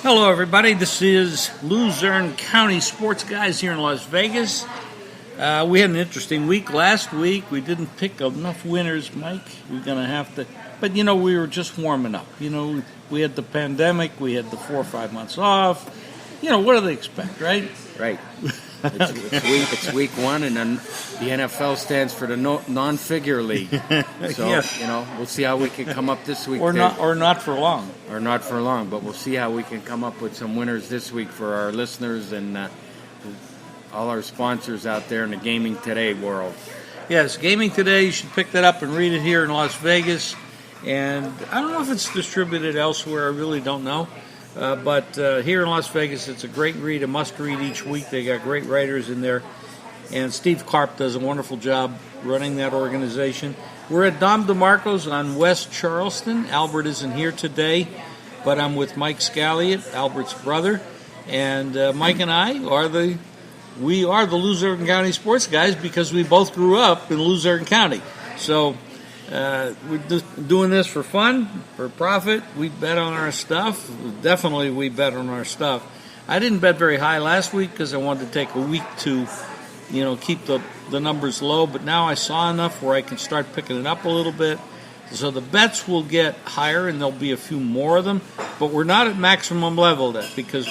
Hello, everybody. This is Luzerne County Sports Guys here in Las Vegas. We had an interesting week last week. We didn't pick enough winners, Mike. We're going to have to. But, we were just warming up. We had the pandemic. We had the 4 or 5 months off. What do they expect, right? Right. It's week one, and then the NFL stands for the non-figure league. So, Yes. We'll see how we can come up this week. Or not for long. Or not for long, but we'll see how we can come up with some winners this week for our listeners and all our sponsors out there in the Gaming Today world. Yes, Gaming Today. You should pick that up and read it here in Las Vegas. And I don't know if it's distributed elsewhere. I really don't know. But here in Las Vegas, it's a great read, a must-read each week. They got great writers in there. And Steve Karp does a wonderful job running that organization. We're at Dom DeMarco's on West Charleston. Albert isn't here today, but I'm with Mike Scalia, Albert's brother. And Mike and I are the Luzerne County Sports Guys because we both grew up in Luzerne County. So we're just doing this for fun, for profit. We bet on our stuff. Definitely we bet on our stuff. I didn't bet very high last week because I wanted to take a week to, keep the numbers low. But now I saw enough where I can start picking it up a little bit. So the bets will get higher, and there'll be a few more of them. But we're not at maximum level yet because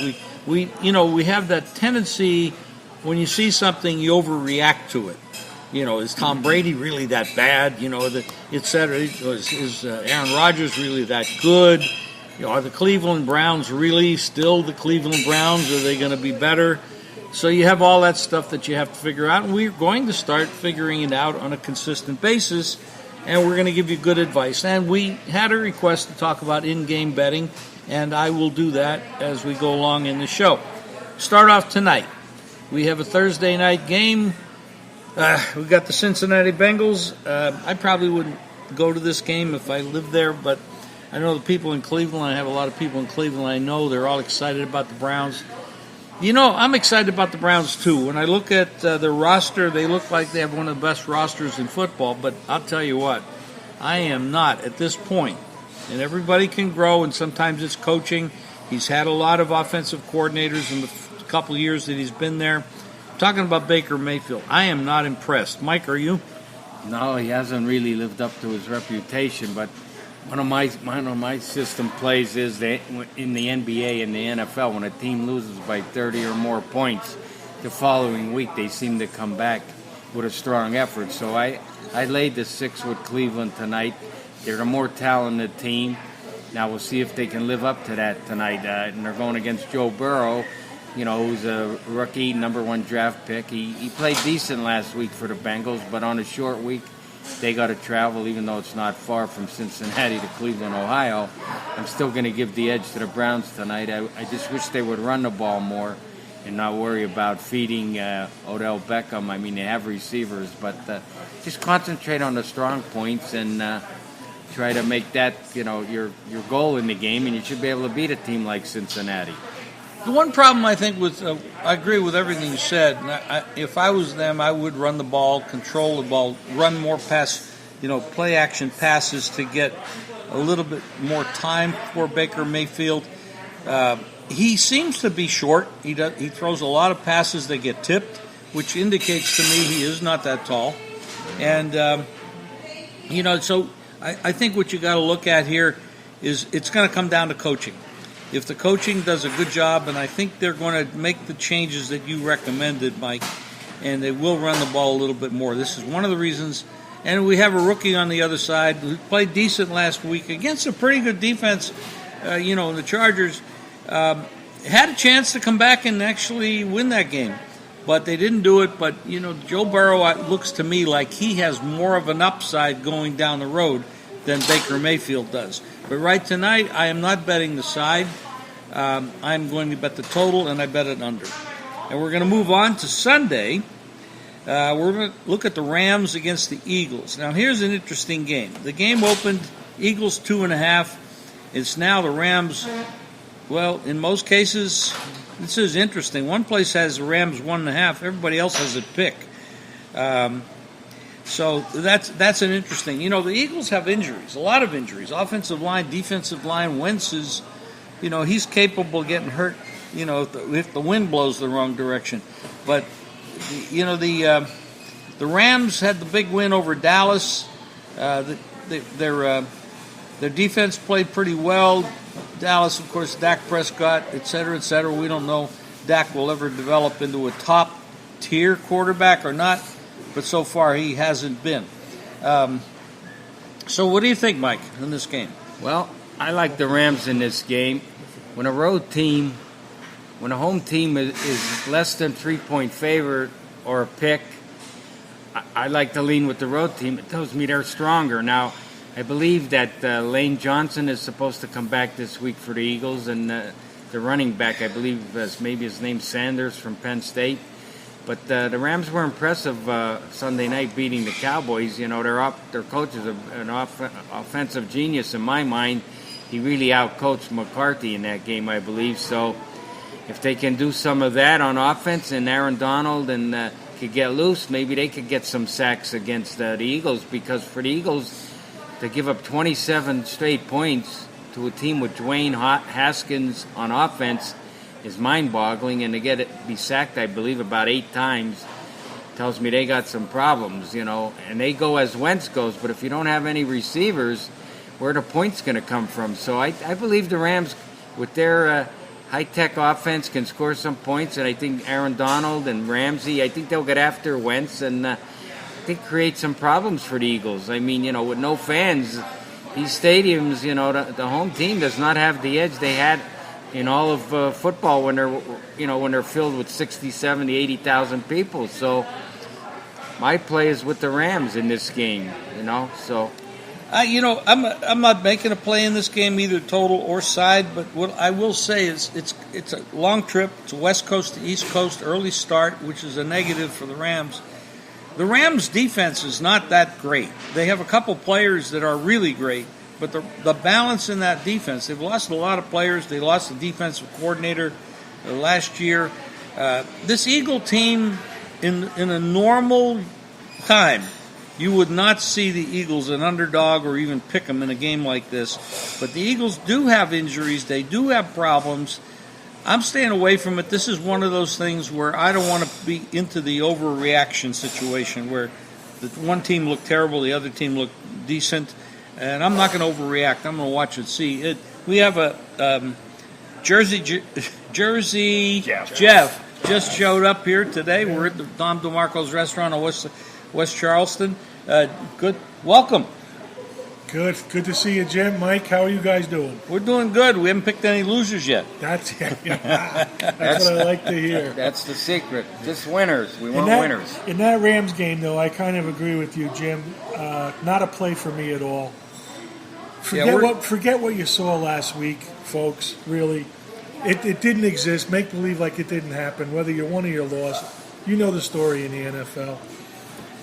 we have that tendency when you see something, you overreact to it. Is Tom Brady really that bad? Et cetera. Is Aaron Rodgers really that good? Are the Cleveland Browns really still the Cleveland Browns? Are they going to be better? So you have all that stuff that you have to figure out, and we're going to start figuring it out on a consistent basis, and we're going to give you good advice. And we had a request to talk about in-game betting, and I will do that as we go along in the show. Start off tonight. We have a Thursday night game. We've got the Cincinnati Bengals. I probably wouldn't go to this game if I lived there, but I know the people in Cleveland. I have a lot of people in Cleveland I know. They're all excited about the Browns. I'm excited about the Browns, too. When I look at their roster, they look like they have one of the best rosters in football, but I'll tell you what, I am not at this point. And everybody can grow, and sometimes it's coaching. He's had a lot of offensive coordinators in the couple of years that he's been there. Talking about Baker Mayfield, I am not impressed. Mike, are you? No, he hasn't really lived up to his reputation. But one of my system plays is that in the NBA and the NFL, when a team loses by 30 or more points, the following week they seem to come back with a strong effort. So I laid the 6 with Cleveland tonight. They're a more talented team. Now we'll see if they can live up to that tonight. And they're going against Joe Burrow, who's a rookie, number 1 draft pick. He played decent last week for the Bengals, but on a short week, they got to travel, even though it's not far from Cincinnati to Cleveland, Ohio. I'm still going to give the edge to the Browns tonight. I just wish they would run the ball more and not worry about feeding Odell Beckham. I mean, they have receivers, but just concentrate on the strong points and try to make that, your goal in the game, and you should be able to beat a team like Cincinnati. The one problem I think with, I agree with everything you said. If I was them, I would run the ball, control the ball, run more play action passes to get a little bit more time for Baker Mayfield. He seems to be short. He throws a lot of passes that get tipped, which indicates to me he is not that tall. And, so I think what you got to look at here is it's going to come down to coaching. If the coaching does a good job, and I think they're going to make the changes that you recommended, Mike, and they will run the ball a little bit more. This is one of the reasons. And we have a rookie on the other side who played decent last week against a pretty good defense. The Chargers had a chance to come back and actually win that game, but they didn't do it. But, Joe Burrow looks to me like he has more of an upside going down the road than Baker Mayfield does. But right tonight, I am not betting the side. I'm going to bet the total, and I bet it under. And we're going to move on to Sunday. We're going to look at the Rams against the Eagles. Now, here's an interesting game. The game opened Eagles 2.5. It's now the Rams. Well, in most cases, this is interesting. One place has the Rams 1.5. Everybody else has it pick. So that's an interesting. The Eagles have injuries, a lot of injuries. Offensive line, defensive line. Wentz is he's capable of getting hurt, if the wind blows the wrong direction. But, the Rams had the big win over Dallas. Their defense played pretty well. Dallas, of course, Dak Prescott, et cetera, et cetera. We don't know if Dak will ever develop into a top-tier quarterback or not, but so far he hasn't been. So what do you think, Mike, in this game? Well, I like the Rams in this game. When a home team is less than 3-point favorite or a pick, I like to lean with the road team. It tells me they're stronger. Now, I believe that Lane Johnson is supposed to come back this week for the Eagles, and the running back, I believe, maybe his name's Sanders from Penn State. But the Rams were impressive Sunday night beating the Cowboys. Their coach is an offensive genius in my mind. He really outcoached McCarthy in that game, I believe. So if they can do some of that on offense and Aaron Donald and could get loose, maybe they could get some sacks against the Eagles, because for the Eagles to give up 27 straight points to a team with Dwayne Haskins on offense is mind-boggling, and to be sacked, I believe, about 8 times tells me they got some problems, and they go as Wentz goes, but if you don't have any receivers, where are the points going to come from? So I believe the Rams, with their high-tech offense, can score some points, and I think Aaron Donald and Ramsey, I think they'll get after Wentz and I think create some problems for the Eagles. I mean, with no fans, these stadiums, the home team does not have the edge they had in all of football when they're filled with 60, 70, 80,000 people. So my play is with the Rams in this game, so. I'm not making a play in this game, either total or side, but what I will say is it's a long trip. It's a West Coast to East Coast early start, which is a negative for the Rams. The Rams' defense is not that great. They have a couple players that are really great, but the balance in that defense, they've lost a lot of players. They lost the defensive coordinator last year. This Eagle team, in a normal time, you would not see the Eagles an underdog or even pick them in a game like this. But the Eagles do have injuries. They do have problems. I'm staying away from it. This is one of those things where I don't want to be into the overreaction situation where the one team looked terrible, the other team looked decent. And I'm not going to overreact. I'm going to watch and see. We have a Jersey Jeff just showed up here today. We're at the Dom DeMarco's restaurant on West Charleston. Good. Welcome. Good to see you, Jim. Mike, how are you guys doing? We're doing good. We haven't picked any losers yet. That's what I like to hear. That's the secret. Just winners. We want winners. In that Rams game, though, I kind of agree with you, Jim. Not a play for me at all. Forget what you saw last week, folks, really. It didn't exist. Make believe like it didn't happen, whether you won or you lost. You know the story in the NFL.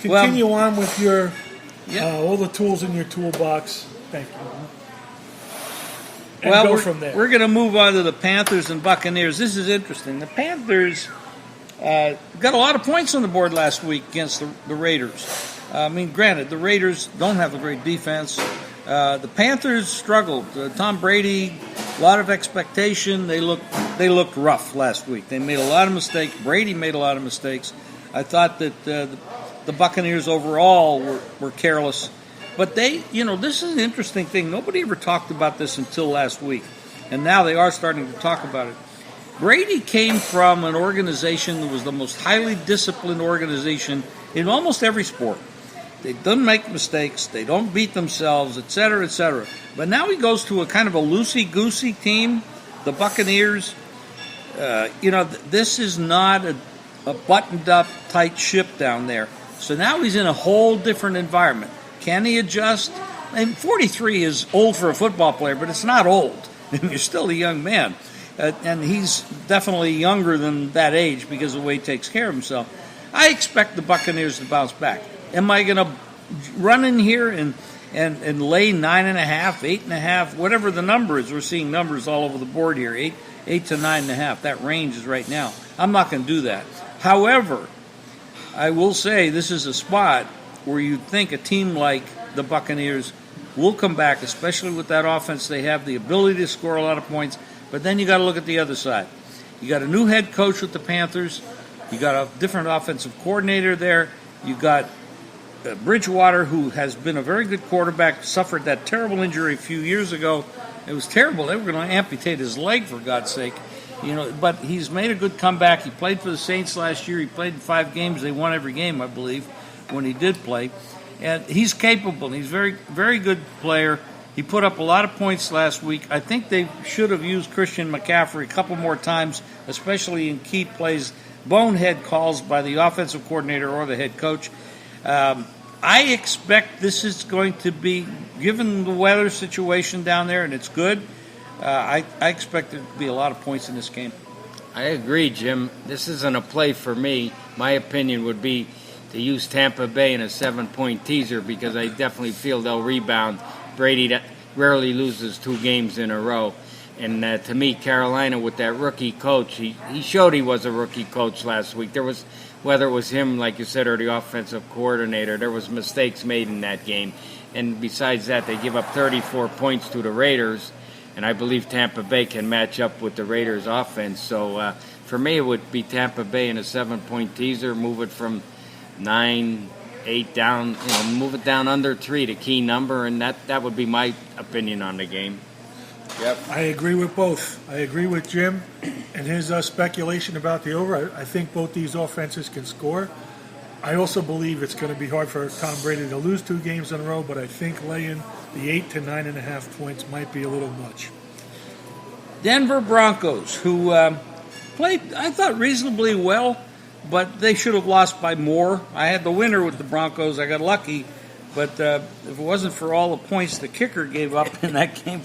Continue on with your all the tools in your toolbox. Thank you. And go from there. We're going to move on to the Panthers and Buccaneers. This is interesting. The Panthers got a lot of points on the board last week against the Raiders. I mean, granted, the Raiders don't have a great defense. The Panthers struggled. Tom Brady, a lot of expectation. They looked rough last week. They made a lot of mistakes. Brady made a lot of mistakes. I thought that the Buccaneers overall were careless. But this is an interesting thing. Nobody ever talked about this until last week. And now they are starting to talk about it. Brady came from an organization that was the most highly disciplined organization in almost every sport. They don't make mistakes. They don't beat themselves, et cetera, et cetera. But now he goes to a kind of a loosey-goosey team, the Buccaneers. This is not a buttoned-up, tight ship down there. So now he's in a whole different environment. Can he adjust? And 43 is old for a football player, but it's not old. You're still a young man. And he's definitely younger than that age because of the way he takes care of himself. I expect the Buccaneers to bounce back. Am I going to run in here and lay 9.5, 8.5, whatever the number is? We're seeing numbers all over the board here, 8 to 9.5. That range is right now. I'm not going to do that. However, I will say this is a spot where you think a team like the Buccaneers will come back, especially with that offense. They have the ability to score a lot of points. But then you got to look at the other side. You got a new head coach with the Panthers. You got a different offensive coordinator there. You got Bridgewater, who has been a very good quarterback, suffered that terrible injury a few years ago. It was terrible. They were going to amputate his leg, for God's sake. But he's made a good comeback. He played for the Saints last year. He played in 5 games. They won every game, I believe, when he did play. And he's capable. He's a very, very good player. He put up a lot of points last week. I think they should have used Christian McCaffrey a couple more times, especially in key plays, bonehead calls by the offensive coordinator or the head coach. I expect this is going to be, given the weather situation down there, and it's good, I expect there to be a lot of points in this game. I agree, Jim. This isn't a play for me. My opinion would be to use Tampa Bay in a 7-point teaser because I definitely feel they'll rebound. Brady rarely loses 2 games in a row. And to me, Carolina with that rookie coach, he showed he was a rookie coach last week. There was, whether it was him, like you said, or the offensive coordinator, there was mistakes made in that game. And besides that, they give up 34 points to the Raiders, and I believe Tampa Bay can match up with the Raiders' offense. So for me, it would be Tampa Bay in a 7-point teaser, move it from 9, 8 down, move it down under 3, the key number, and that would be my opinion on the game. Yep. I agree with both. I agree with Jim and his speculation about the over. I think both these offenses can score. I also believe it's going to be hard for Tom Brady to lose 2 games in a row, but I think laying the 8 to 9.5 points might be a little much. Denver Broncos, who played, I thought, reasonably well, but they should have lost by more. I had the winner with the Broncos. I got lucky. But if it wasn't for all the points the kicker gave up in that game,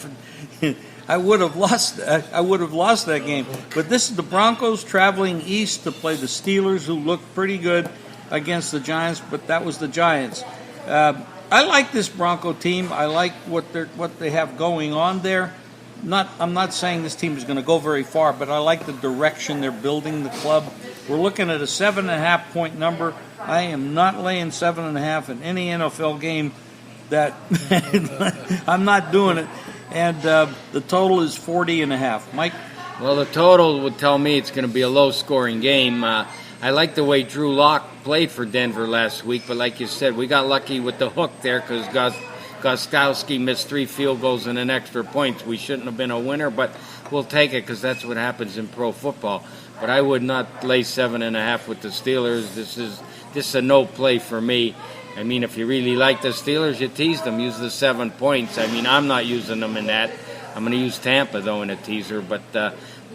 I would have lost. I would have lost that game. But this is the Broncos traveling east to play the Steelers, who looked pretty good against the Giants. But that was the Giants. I like this Bronco team. I like what they have going on there. I'm not saying this team is going to go very far, but I like the direction they're building the club. We're looking at a 7.5 point number. I am not laying 7.5 in any NFL game. That I'm not doing it. And the total is 40.5. Mike? Well, the total would tell me it's going to be a low-scoring game. I like the way Drew Lock played for Denver last week, but like you said, we got lucky with the hook there because Gostkowski missed 3 field goals and an extra point. We shouldn't have been a winner, but we'll take it because that's what happens in pro football. But I would not lay 7.5 with the Steelers. This is a no play for me. I mean, if you really like the Steelers, you tease them. Use the 7 points. I mean, I'm not using them in that. I'm going to use Tampa, though, in a teaser. But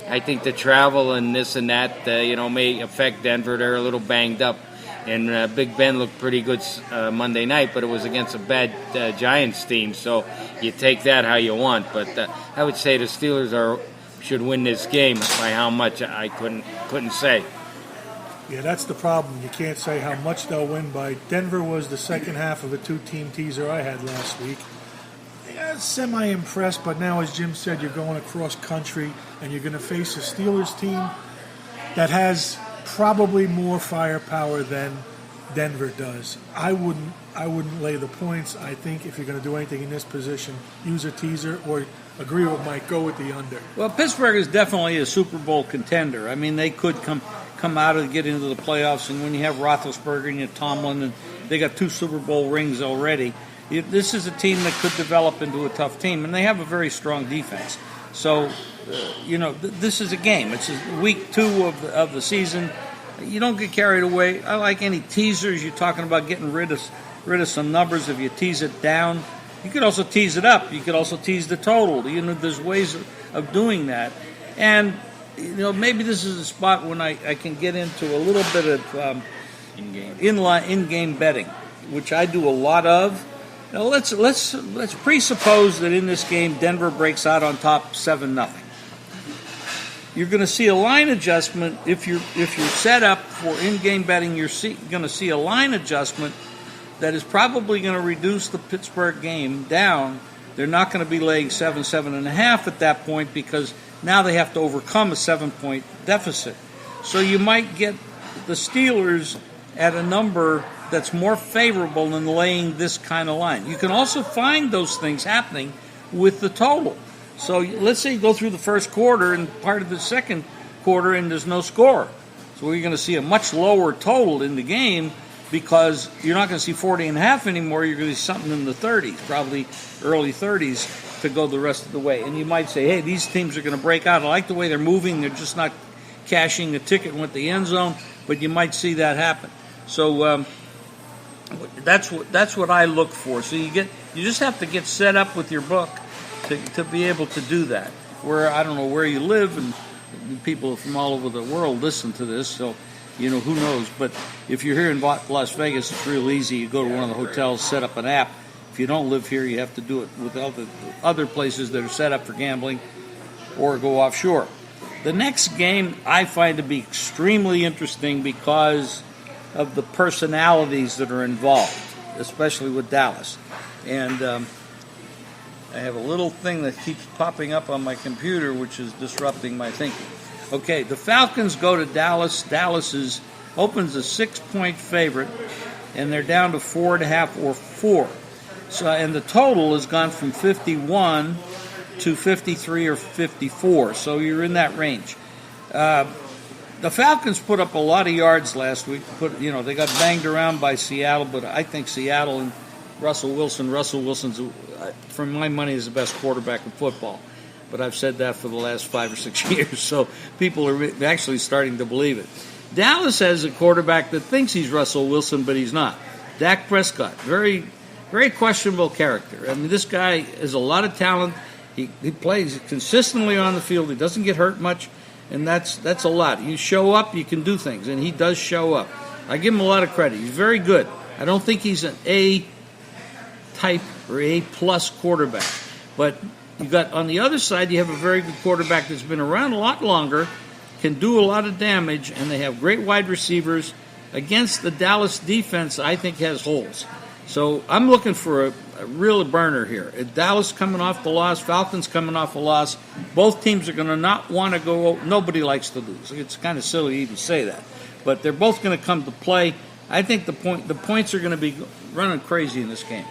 I think the travel and this and that, may affect Denver. They're a little banged up. And Big Ben looked pretty good Monday night, but it was against a bad Giants team. So you take that how you want. But I would say the Steelers should win this game. By how much, I couldn't say. Yeah, that's the problem. You can't say how much they'll win by. Denver was the second half of a 2-team teaser I had last week. Yeah, semi-impressed, but now, as Jim said, you're going across country, and you're going to face a Steelers team that has probably more firepower than Denver does. I wouldn't lay the points. I think if you're going to do anything in this position, use a teaser or agree with Mike, go with the under. Well, Pittsburgh is definitely a Super Bowl contender. I mean, they could come out and get into the playoffs, and when you have Roethlisberger and you have Tomlin, and they got 2 Super Bowl rings already, this is a team that could develop into a tough team, and they have a very strong defense. So, this is a game. It's week 2 of the season. You don't get carried away. I like any teasers. You're talking about getting rid of some numbers. If you tease it down, you could also tease it up. You could also tease the total. There's ways of doing that. And, maybe this is a spot when I can get into a little bit of in-game betting, which I do a lot of. Now let's presuppose that in this game Denver breaks out on top 7-0. You're going to see a line adjustment if you're set up for in-game betting. You're going to see a line adjustment that is probably going to reduce the Pittsburgh game down. They're not going to be laying 7.5 at that point because now they have to overcome a 7-point deficit. So you might get the Steelers at a number that's more favorable than laying this kind of line. You can also find those things happening with the total. So let's say you go through the first quarter and part of the second quarter and there's no score. So we're going to see a much lower total in the game because you're not going to see 40.5 anymore. You're going to see something in the 30s, probably early 30s to go the rest of the way. And you might say, hey, these teams are going to break out. I like the way they're moving. They're just not cashing a ticket with the end zone, but you might see that happen. So that's what I look for. So you just have to get set up with your book to be able to do that. Where I don't know where you live, and people from all over the world listen to this, so who knows. But if you're here in Las Vegas, it's real easy. You go to one of the hotels, set up an app. If you don't live here, you have to do it with other places that are set up for gambling, or go offshore. The next game I find to be extremely interesting because of the personalities that are involved, especially with Dallas. And I have a little thing that keeps popping up on my computer, which is disrupting my thinking. Okay, the Falcons go to Dallas. Dallas opens a 6-point favorite, and they're down to 4.5 or 4. So, and the total has gone from 51 to 53 or 54. So you're in that range. The Falcons put up a lot of yards last week. They got banged around by Seattle, but I think Seattle and Russell Wilson's, for my money, is the best quarterback in football. But I've said that for the last 5 or 6 years, so people are actually starting to believe it. Dallas has a quarterback that thinks he's Russell Wilson, but he's not. Dak Prescott, very, very questionable character. I mean, this guy has a lot of talent. He plays consistently on the field. He doesn't get hurt much, and that's a lot. You show up, you can do things, and he does show up. I give him a lot of credit. He's very good. I don't think he's an A-type or A-plus quarterback. But you got on the other side, you have a very good quarterback that's been around a lot longer, can do a lot of damage, and they have great wide receivers. Against the Dallas defense, I think has holes. So I'm looking for a real burner here. Dallas coming off the loss, Falcons coming off a loss. Both teams are going to not want to go. Nobody likes to lose. It's kind of silly to even say that. But they're both going to come to play. I think the points are going to be running crazy in this game.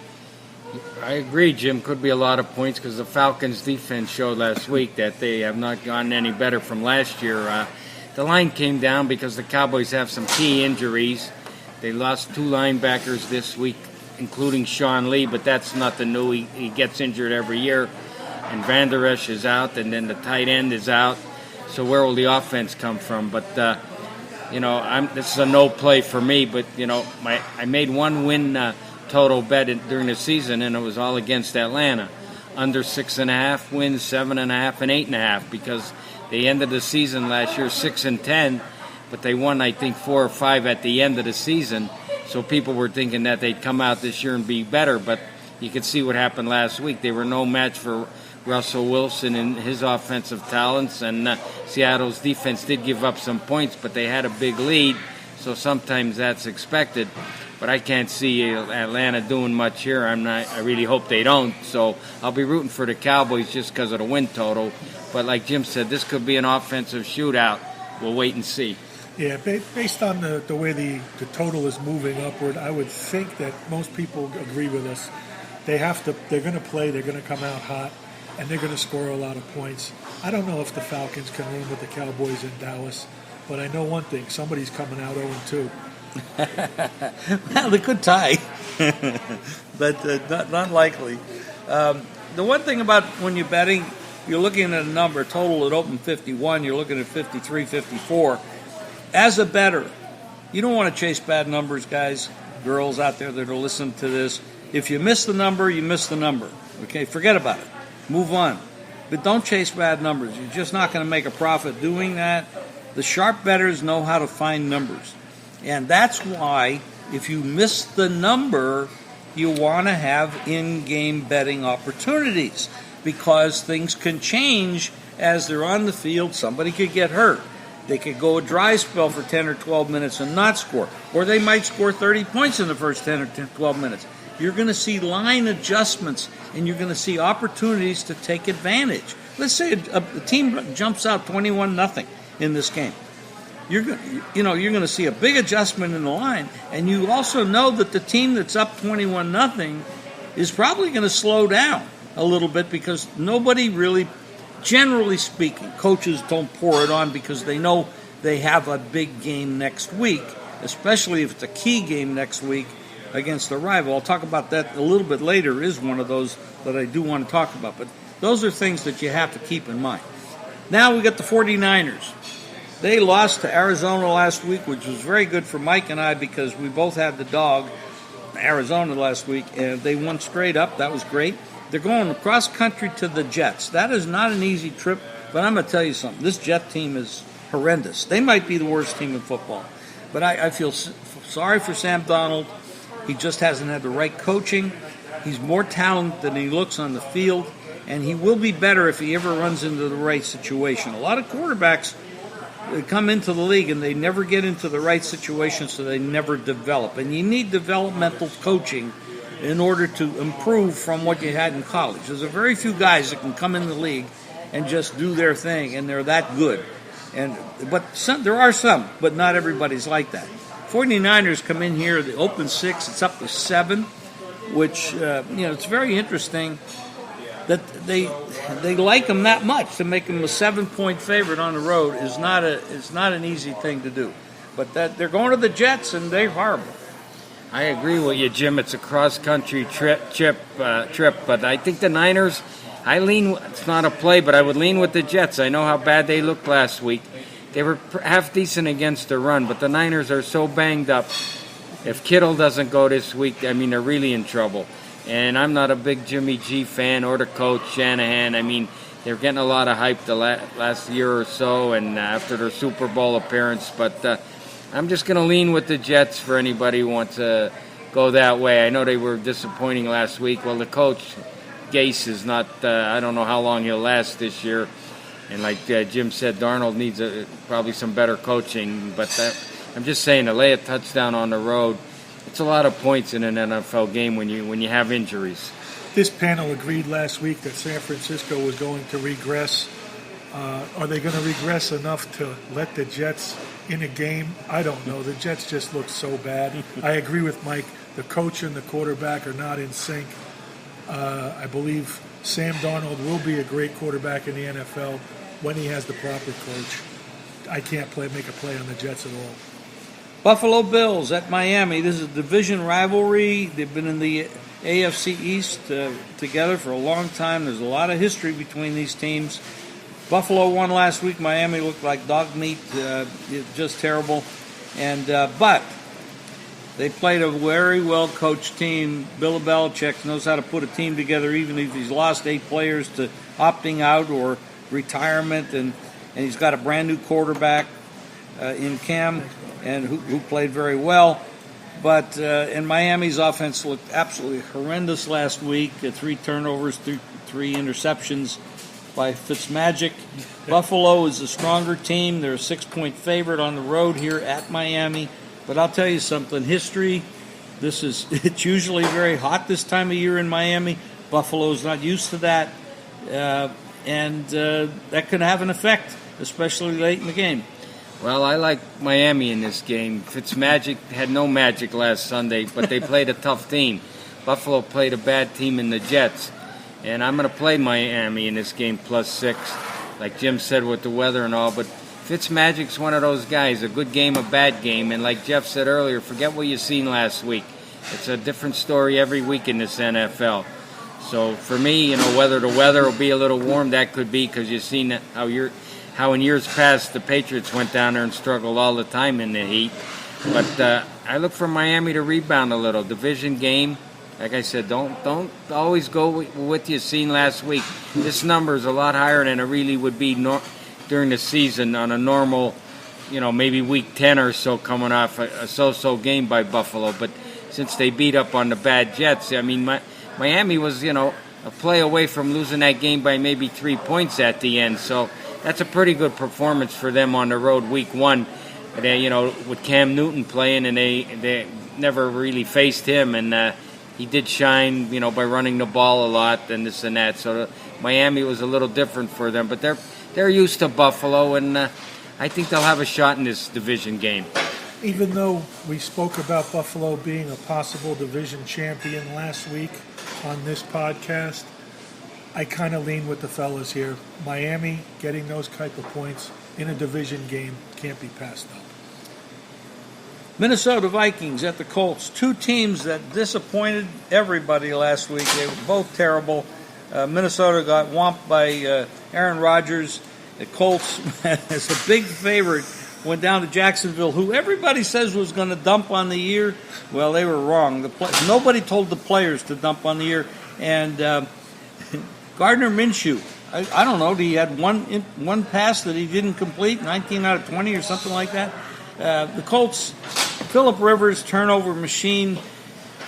I agree, Jim. Could be a lot of points because the Falcons' defense showed last week that they have not gotten any better from last year. The line came down because the Cowboys have some key injuries. They lost 2 linebackers this week, including Sean Lee, but that's nothing new. He gets injured every year. And Van Der Esch is out, and then the tight end is out. So where will the offense come from? But, this is a no play for me. But, I made one win total bet during the season, and it was all against Atlanta. Under 6.5 wins, 7.5, and 8.5, because they ended the season last year 6-10, but they won, I think, 4 or 5 at the end of the season. So people were thinking that they'd come out this year and be better, but you could see what happened last week. They were no match for Russell Wilson and his offensive talents, and Seattle's defense did give up some points, but they had a big lead, so sometimes that's expected. But I can't see Atlanta doing much here. I really hope they don't. So I'll be rooting for the Cowboys just because of the win total. But like Jim said, this could be an offensive shootout. We'll wait and see. Yeah, based on the way the total is moving upward, I would think that most people agree with us. They're going to play, they're going to come out hot, and they're going to score a lot of points. I don't know if the Falcons can win with the Cowboys in Dallas, but I know one thing, somebody's coming out 0-2. Well, they could tie, but not likely. The one thing about when you're betting, you're looking at a number, total at open 51, you're looking at 53, 54. As a bettor, you don't want to chase bad numbers, guys, girls out there that are listening to this. If you miss the number, you miss the number. Okay, forget about it. Move on. But don't chase bad numbers. You're just not going to make a profit doing that. The sharp bettors know how to find numbers. And that's why, if you miss the number, you want to have in-game betting opportunities because things can change as they're on the field. Somebody could get hurt. They could go a dry spell for 10 or 12 minutes and not score. Or they might score 30 points in the first 10 or 12 minutes. You're going to see line adjustments, and you're going to see opportunities to take advantage. Let's say a team jumps out 21-0 in this game. You're going to see a big adjustment in the line, and you also know that the team that's up 21-0 is probably going to slow down a little bit because nobody really generally speaking, coaches don't pour it on because they know they have a big game next week, especially if it's a key game next week against a rival. I'll talk about that a little bit later, is one of those that I do want to talk about. But those are things that you have to keep in mind. Now we got the 49ers. They lost to Arizona last week, which was very good for Mike and I because we both had the dog, Arizona, last week, and they won straight up. That was great. They're going across country to the Jets. That is not an easy trip, but I'm going to tell you something. This Jet team is horrendous. They might be the worst team in football. But I feel sorry for Sam Darnold. He just hasn't had the right coaching. He's more talented than he looks on the field, and he will be better if he ever runs into the right situation. A lot of quarterbacks come into the league and they never get into the right situation, so they never develop. And you need developmental coaching in order to improve from what you had in college. There's a very few guys that can come in the league and just do their thing, and they're that good. But there are some, but not everybody's like that. 49ers come in here, they open 6, it's up to 7, which, it's very interesting that they like them that much. To make them a 7-point favorite on the road is not an easy thing to do. But they're going to the Jets, and they're horrible. I agree with you, Jim. It's a cross-country trip, but I think the Niners, it's not a play, but I would lean with the Jets. I know how bad they looked last week. They were half decent against the run, but the Niners are so banged up. If Kittle doesn't go this week, they're really in trouble. And I'm not a big Jimmy G fan or the coach, Shanahan. They're getting a lot of hype the last year or so and after their Super Bowl appearance, but I'm just going to lean with the Jets for anybody who wants to go that way. I know they were disappointing last week. Well, the coach, Gase, is not, I don't know how long he'll last this year. And like Jim said, Darnold needs probably some better coaching. But I'm just saying, to lay a touchdown on the road, it's a lot of points in an NFL game when you have injuries. This panel agreed last week that San Francisco was going to regress. Are they going to regress enough to let the Jets in a game? I don't know. The Jets just look so bad. I agree with Mike. The coach and the quarterback are not in sync. I believe Sam Darnold will be a great quarterback in the NFL when he has the proper coach. I can't make a play on the Jets at all. Buffalo Bills at Miami. This is a division rivalry. They've been in the AFC East together for a long time. There's a lot of history between these teams. Buffalo won last week. Miami looked like dog meat, just terrible. But they played a very well-coached team. Bill Belichick knows how to put a team together, even if he's lost 8 players to opting out or retirement. And he's got a brand-new quarterback in Cam, and who played very well. But in Miami's offense looked absolutely horrendous last week. 3 turnovers, 3 interceptions by Fitzmagic. Buffalo is a stronger team. They're a 6-point favorite on the road here at Miami. But I'll tell you something, history, it's usually very hot this time of year in Miami. Buffalo's not used to that. And that could have an effect, especially late in the game. Well, I like Miami in this game. Fitzmagic had no magic last Sunday, but they played a tough team. Buffalo played a bad team in the Jets. And I'm going to play Miami in this game +6, like Jim said, with the weather and all. But Fitzmagic's one of those guys, a good game, a bad game. And like Jeff said earlier, forget what you seen last week. It's a different story every week in this NFL. So for me, whether the weather will be a little warm, that could be because you've seen how in years past the Patriots went down there and struggled all the time in the heat. But I look for Miami to rebound a little. Division game. Like I said, don't always go with what you seen last week. This number is a lot higher than it really would be during the season on a normal, maybe week 10 or so, coming off a so-so game by Buffalo. But since they beat up on the bad Jets, Miami was, a play away from losing that game by maybe 3 points at the end. So that's a pretty good performance for them on the road week 1. They, with Cam Newton playing, and they never really faced him, and he did shine, by running the ball a lot and this and that. So Miami was a little different for them, but they're used to Buffalo, and I think they'll have a shot in this division game. Even though we spoke about Buffalo being a possible division champion last week on this podcast, I kind of lean with the fellas here. Miami getting those type of points in a division game can't be passed up. Minnesota Vikings at the Colts. Two teams that disappointed everybody last week. They were both terrible. Minnesota got whomped by Aaron Rodgers. The Colts, as a big favorite, went down to Jacksonville, who everybody says was going to dump on the year. Well, they were wrong. Nobody told the players to dump on the year. And Gardner Minshew, I don't know, he had one pass that he didn't complete, 19 out of 20 or something like that. The Colts, Phillip Rivers, turnover machine.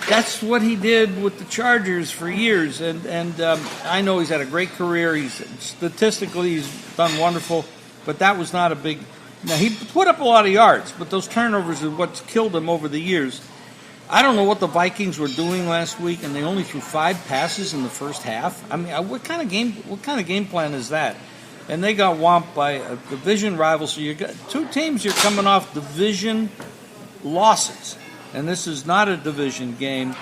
That's what he did with the Chargers for years, and I know he's had a great career. Statistically, he's done wonderful, but that was not a big. Now he put up a lot of yards, but those turnovers are what's killed him over the years. I don't know what the Vikings were doing last week, and they only threw 5 passes in the first half. I mean, what kind of game plan is that? And they got whomped by a division rival. So you got two teams. You're coming off division losses. And this is not a division game,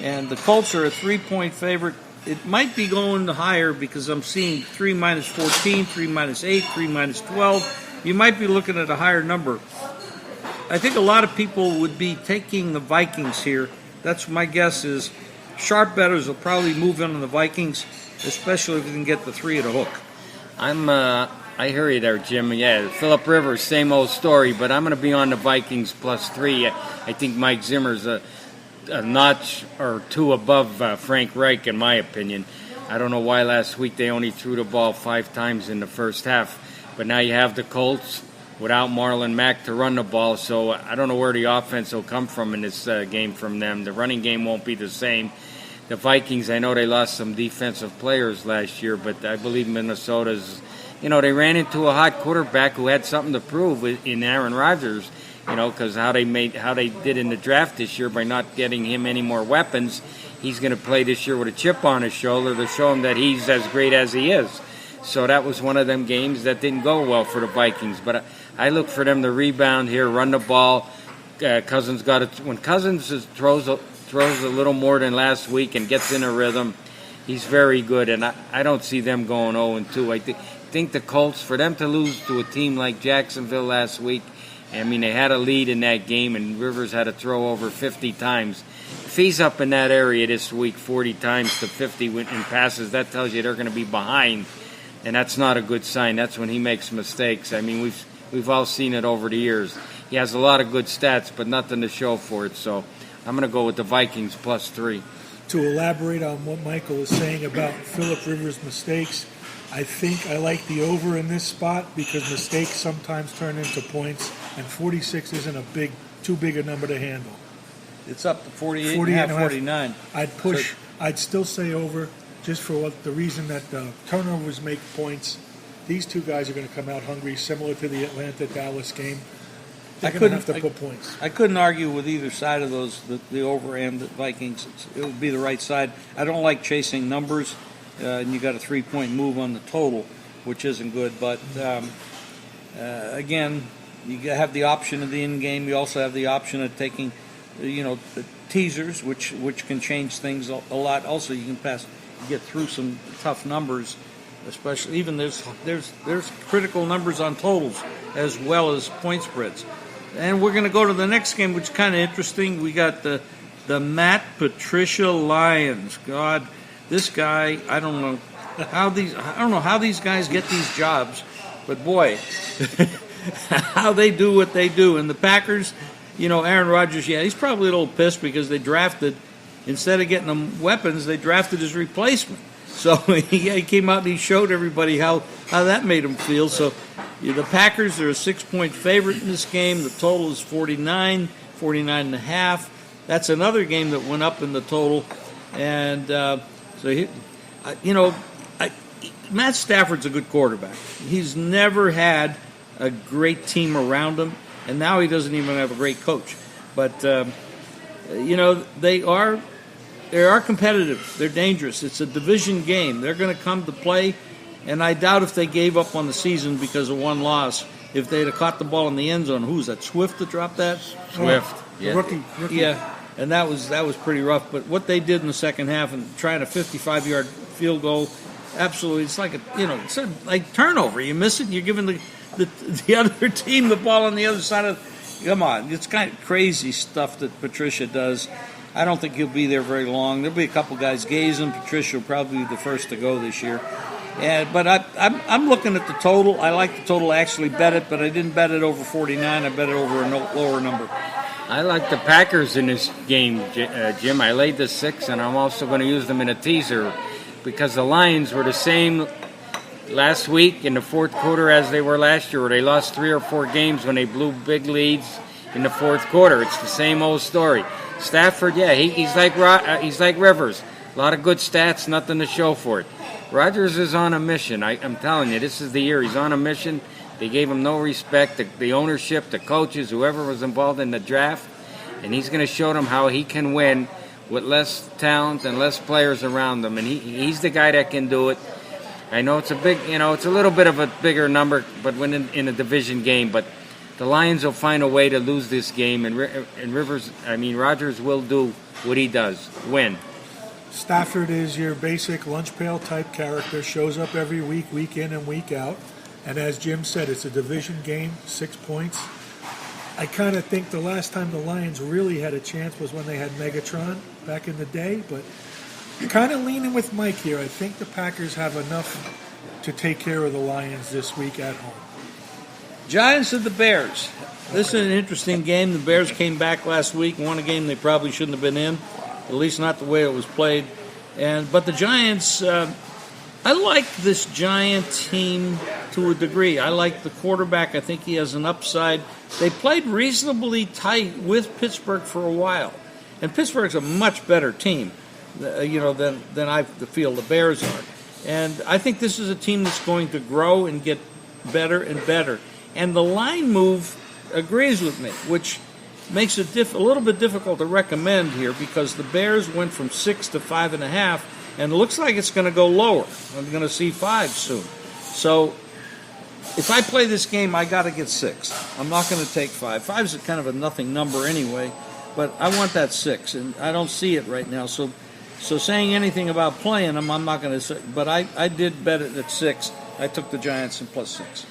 and the Colts are a 3-point favorite. It might be going higher because I'm seeing 3 minus 14, 3 minus 8, 3 minus 12. You might be looking at a higher number. I think a lot of people would be taking the Vikings here. That's my guess is sharp bettors will probably move in on the Vikings, especially if we can get the 3 at a hook. I hear you there, Jim. Yeah, Phillip Rivers, same old story, but I'm going to be on the Vikings +3. I think Mike Zimmer's a notch or 2 above Frank Reich, in my opinion. I don't know why last week they only threw the ball 5 times in the first half, but now you have the Colts without Marlon Mack to run the ball, so I don't know where the offense will come from in this game from them. The running game won't be the same. The Vikings, I know they lost some defensive players last year, but I believe Minnesota's, they ran into a hot quarterback who had something to prove in Aaron Rodgers, because how they did in the draft this year by not getting him any more weapons. He's going to play this year with a chip on his shoulder to show him that he's as great as he is. So that was one of them games that didn't go well for the Vikings. But I look for them to rebound here, run the ball. Cousins got it. When Cousins throws a little more than last week and gets in a rhythm, he's very good. And I don't see them going 0-2. I think the Colts, for them to lose to a team like Jacksonville last week, I mean, they had a lead in that game, and Rivers had to throw over 50 times. If he's up in that area this week 40 times to 50 in passes, that tells you they're going to be behind, and that's not a good sign. That's when he makes mistakes. I mean, we've all seen it over the years. He has a lot of good stats, but nothing to show for it, so I'm going to go with the Vikings +3. To elaborate on what Michael is saying about Phillip Rivers' mistakes, I think I like the over in this spot because mistakes sometimes turn into points, and 46 isn't too big a number to handle. It's up to 48.5, 49. I'd still say over just for the reason that turnovers make points. These two guys are going to come out hungry, similar to the Atlanta-Dallas game. They're going to have to put points. I couldn't argue with either side of those, the over and the Vikings. It would be the right side. I don't like chasing numbers. And you got a 3-point move on the total, which isn't good. But again, you have the option of the in-game. You also have the option of taking, the teasers, which can change things a lot. Also, you can get through some tough numbers, especially even there's critical numbers on totals as well as point spreads. And we're going to go to the next game, which is kind of interesting. We got the Matt Patricia Lions. God. This guy, I don't know how these guys get these jobs, but boy, how they do what they do. And the Packers, Aaron Rodgers, he's probably a little pissed because they drafted, instead of getting him weapons, they drafted his replacement. So he came out and he showed everybody how that made him feel. So the Packers are a 6-point favorite in this game. The total is 49.5. That's another game that went up in the total, and. Matt Stafford's a good quarterback. He's never had a great team around him, and now he doesn't even have a great coach. But they are competitive. They're dangerous. It's a division game. They're going to come to play, and I doubt if they gave up on the season because of one loss. If they'd have caught the ball in the end zone, who's that? Swift that dropped that? Swift, yeah. Rookie. Yeah. And that was pretty rough. But what they did in the second half and trying a 55-yard field goal absolutely. It's like it's like turnover. You miss it, you're giving the other team the ball on the other side of. Come on, it's kind of crazy stuff that Patricia does. I don't think he'll be there very long. There'll be a couple guys. Gaze and Patricia will probably be the first to go this year. But I'm looking at the total. I like the total. I actually bet it, but I didn't bet it over 49. I bet it over a lower number. I like the Packers in this game, Jim. I laid the 6, and I'm also going to use them in a teaser because the Lions were the same last week in the fourth quarter as they were last year, where they lost 3 or 4 games when they blew big leads in the fourth quarter. It's the same old story. Stafford, he's like Rivers. A lot of good stats, nothing to show for it. Rodgers is on a mission. I'm telling you, this is the year. He's on a mission. They gave him no respect. The ownership, the coaches, whoever was involved in the draft, and he's going to show them how he can win with less talent and less players around him. And he's the guy that can do it. I know it's it's a little bit of a bigger number, but when in a division game, but the Lions will find a way to lose this game, and Rodgers will do what he does, win. Stafford is your basic lunch pail type character, shows up every week, week in and week out. And as Jim said, it's a division game, 6 points. I kind of think the last time the Lions really had a chance was when they had Megatron back in the day, but kind of leaning with Mike here. I think the Packers have enough to take care of the Lions this week at home. Giants and the Bears. This is an interesting game. The Bears came back last week and won a game they probably shouldn't have been in, at least not the way it was played. But the Giants, I like this Giant team to a degree. I like the quarterback. I think he has an upside. They played reasonably tight with Pittsburgh for a while, and Pittsburgh's a much better team, than I feel the Bears are. And I think this is a team that's going to grow and get better and better. And the line move agrees with me, which makes it a little bit difficult to recommend here because the Bears went from 6 to 5.5, and it looks like it's going to go lower. I'm going to see 5 soon. So if I play this game, I got to get 6. I'm not going to take 5. 5 is kind of a nothing number anyway, but I want that 6, and I don't see it right now. So saying anything about playing them, I'm not going to say. But I did bet it at 6. I took the Giants in +6.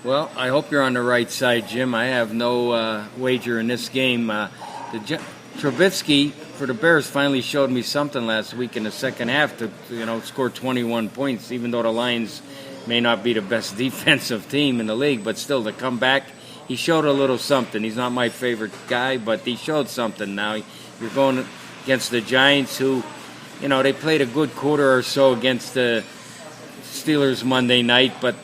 Well, I hope you're on the right side, Jim. I have no wager in this game. Trubisky for the Bears finally showed me something last week in the second half to score 21 points, even though the Lions may not be the best defensive team in the league, but still to come back, he showed a little something. He's not my favorite guy, but he showed something. Now you're going against the Giants, who, they played a good quarter or so against the Steelers Monday night, but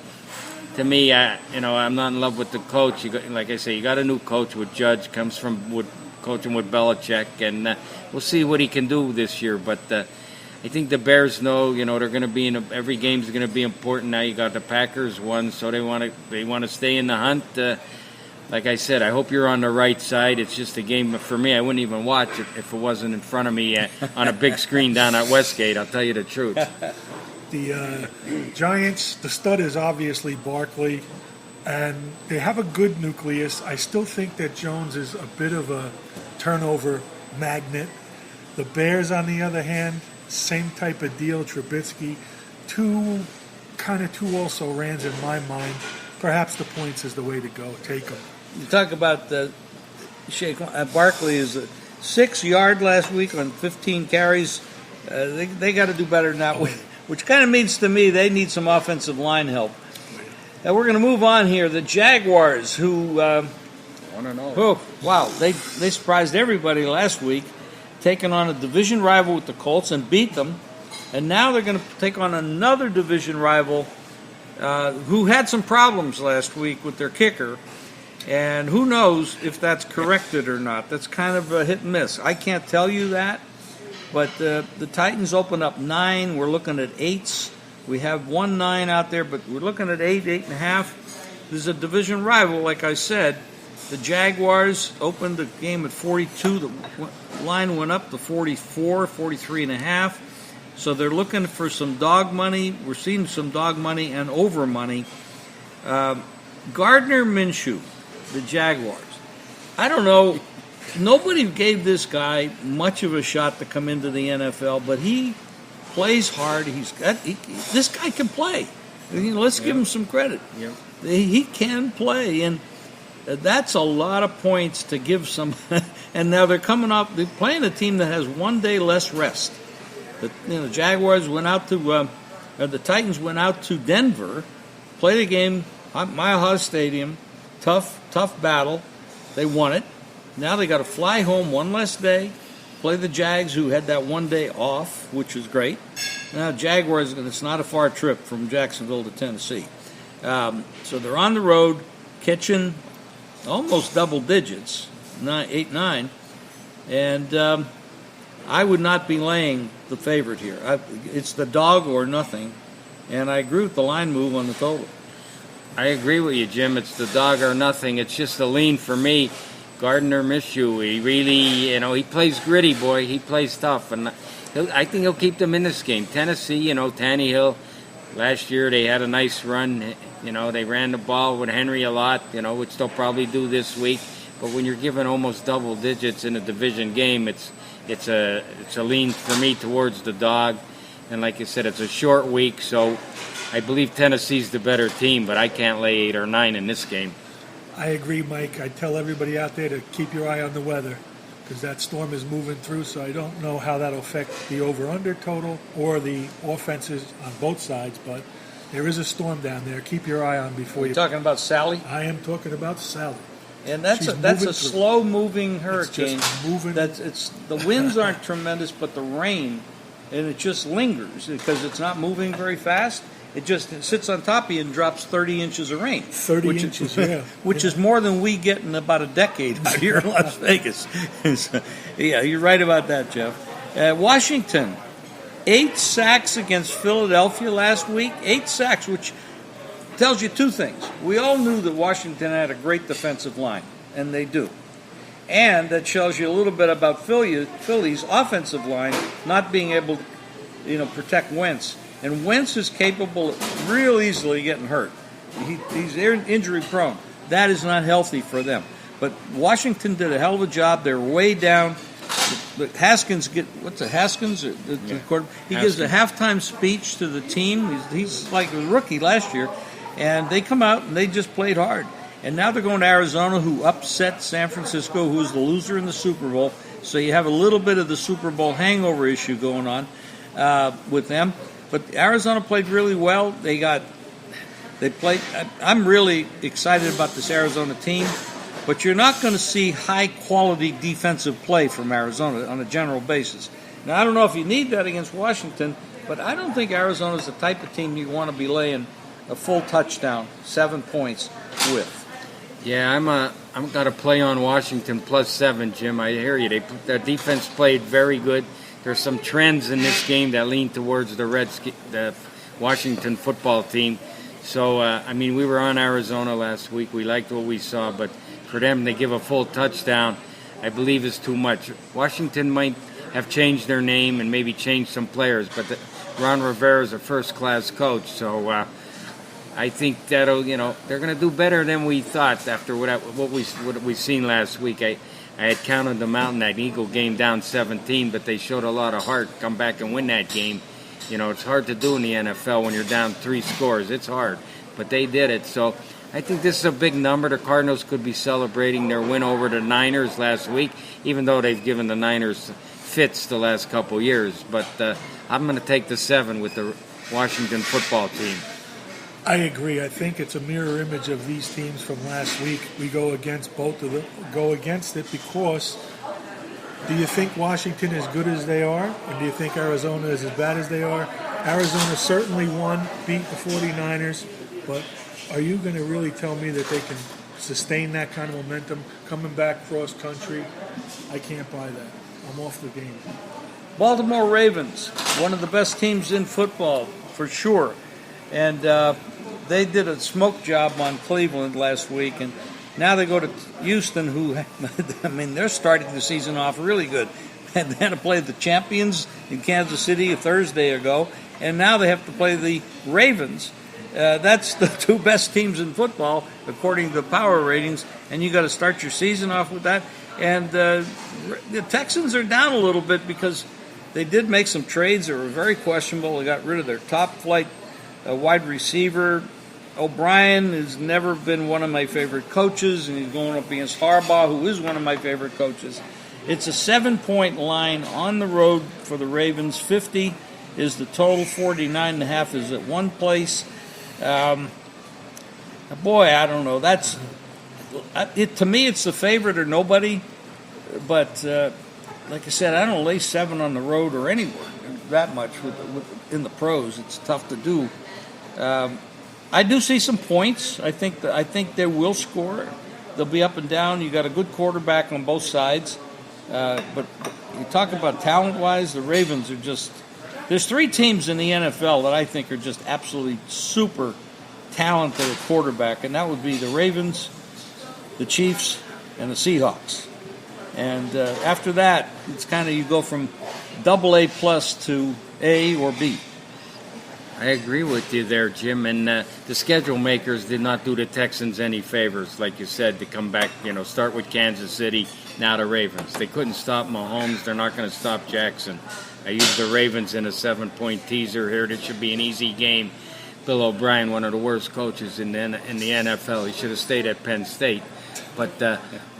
to me, I'm not in love with the coach. Like I say, you got a new coach with Judge, comes from coaching with Belichick, and we'll see what he can do this year. But I think the Bears know, they're going to be every game's going to be important. Now you got the Packers won, so they want to stay in the hunt. Like I said, I hope you're on the right side. It's just a game for me. I wouldn't even watch it if it wasn't in front of me on a big screen down at Westgate. I'll tell you the truth. The Giants, the stud is obviously Barkley, and they have a good nucleus. I still think that Jones is a bit of a turnover magnet. The Bears, on the other hand, same type of deal. Trubisky, two also rans in my mind. Perhaps the points is the way to go. Take them. You talk about Barkley is 6 yard last week on 15 carries. They got to do better than that. Which kind of means to me they need some offensive line help. Now we're going to move on here. The Jaguars, who, they surprised everybody last week, taking on a division rival with the Colts and beat them. And now they're going to take on another division rival who had some problems last week with their kicker. And who knows if that's corrected or not. That's kind of a hit and miss. I can't tell you that. But the Titans open up 9. We're looking at 8s. We have 1-9 out there, but we're looking at 8, 8.5. This is a division rival, like I said. The Jaguars opened the game at 42. The line went up to 44, 43.5. So they're looking for some dog money. We're seeing some dog money and over money. Gardner Minshew, the Jaguars. I don't know. Nobody gave this guy much of a shot to come into the NFL, but he plays hard. This guy can play. Let's give him some credit. Yep. He can play, and that's a lot of points to give some. And now they're playing a team that has 1 day less rest. The Jaguars went out to, the Titans went out to Denver, played a game at Mile High Stadium, tough battle. They won it. Now they got to fly home one less day, play the Jags, who had that 1 day off, which was great. Now Jaguars, it's not a far trip from Jacksonville to Tennessee. So they're on the road, catching almost double digits, 8-9, and I would not be laying the favorite here. It's the dog or nothing, and I agree with the line move on the total. I agree with you, Jim. It's the dog or nothing. It's just a lean for me. Gardner Minshew, he really, he plays gritty, boy. He plays tough, and I think he'll keep them in this game. Tennessee, Tannehill, last year they had a nice run. They ran the ball with Henry a lot, which they'll probably do this week. But when you're given almost double digits in a division game, it's a lean for me towards the dog. And like I said, it's a short week, so I believe Tennessee's the better team, but I can't lay 8 or 9 in this game. I agree, Mike. I tell everybody out there to keep your eye on the weather because that storm is moving through, so I don't know how that'll affect the over-under total or the offenses on both sides, but there is a storm down there. Keep your eye on before You're talking about Sally? I am talking about Sally. And that's a slow-moving hurricane. It's just moving. The winds aren't tremendous, but the rain, and it just lingers because it's not moving very fast. It sits on top of you and drops 30 inches of rain. 30 inches, yeah. Which is more than we get in about a decade out here in Las Vegas. So, yeah, you're right about that, Jeff. Washington, 8 sacks against Philadelphia last week. 8 sacks, which tells you two things. We all knew that Washington had a great defensive line, and they do. And that shows you a little bit about Philly's offensive line not being able to, protect Wentz. And Wentz is capable of real easily getting hurt. He's injury prone. That is not healthy for them. But Washington did a hell of a job. They're way down. Haskins Haskins? He gives a halftime speech to the team. He's like a rookie last year. And they come out and they just played hard. And now they're going to Arizona, who upset San Francisco, who was the loser in the Super Bowl. So you have a little bit of the Super Bowl hangover issue going on with them. But Arizona played really well. They played. I'm really excited about this Arizona team. But you're not going to see high-quality defensive play from Arizona on a general basis. Now, I don't know if you need that against Washington, but I don't think Arizona's the type of team you want to be laying a full touchdown, 7 points with. Yeah, I'm got to play on Washington +7, Jim. I hear you. Their defense played very good. There's some trends in this game that lean towards the Washington football team. So, we were on Arizona last week. We liked what we saw, but for them to give a full touchdown, I believe is too much. Washington might have changed their name and maybe changed some players, but Ron Rivera is a first-class coach, so I think that'll, they're going to do better than we thought after what we seen last week. I had counted them out in that Eagle game down 17, but they showed a lot of heart, come back and win that game. It's hard to do in the NFL when you're down 3 scores. It's hard, but they did it. So I think this is a big number. The Cardinals could be celebrating their win over the Niners last week, even though they've given the Niners fits the last couple years. But I'm going to take the 7 with the Washington football team. I agree. I think it's a mirror image of these teams from last week. We go against both of them. Go against it because do you think Washington is good as they are? Or do you think Arizona is as bad as they are? Arizona certainly beat the 49ers, but are you going to really tell me that they can sustain that kind of momentum coming back cross country? I can't buy that. I'm off the game. Baltimore Ravens, one of the best teams in football, for sure. And they did a smoke job on Cleveland last week, and now they go to Houston, who, they're starting the season off really good. And then to play the champions in Kansas City a Thursday ago, and now they have to play the Ravens. That's the 2 best teams in football, according to the power ratings, and you got to start your season off with that. And the Texans are down a little bit because They did make some trades that were very questionable. They got rid of their top flight wide receiver. O'Brien has never been one of my favorite coaches, and he's going up against Harbaugh, who is one of my favorite coaches. It's a 7-point line on the road for the Ravens. 50 is the total. 49.5 is at one place. Boy, I don't know. That's to me, it's the favorite or nobody. But like I said, I don't lay 7 on the road or anywhere that much in the pros. It's tough to do. I do see some points. I think they will score. They'll be up and down. You got a good quarterback on both sides. But you talk about talent-wise, the Ravens are just. There's 3 teams in the NFL that I think are just absolutely super talented at quarterback, and that would be the Ravens, the Chiefs, and the Seahawks. And after that, it's kind of you go from AA+ to A or B. I agree with you there, Jim. And the schedule makers did not do the Texans any favors, like you said, to come back, start with Kansas City, now the Ravens. They couldn't stop Mahomes. They're not going to stop Jackson. I used the Ravens in a 7-point teaser here. This should be an easy game. Bill O'Brien, one of the worst coaches in the NFL. He should have stayed at Penn State. But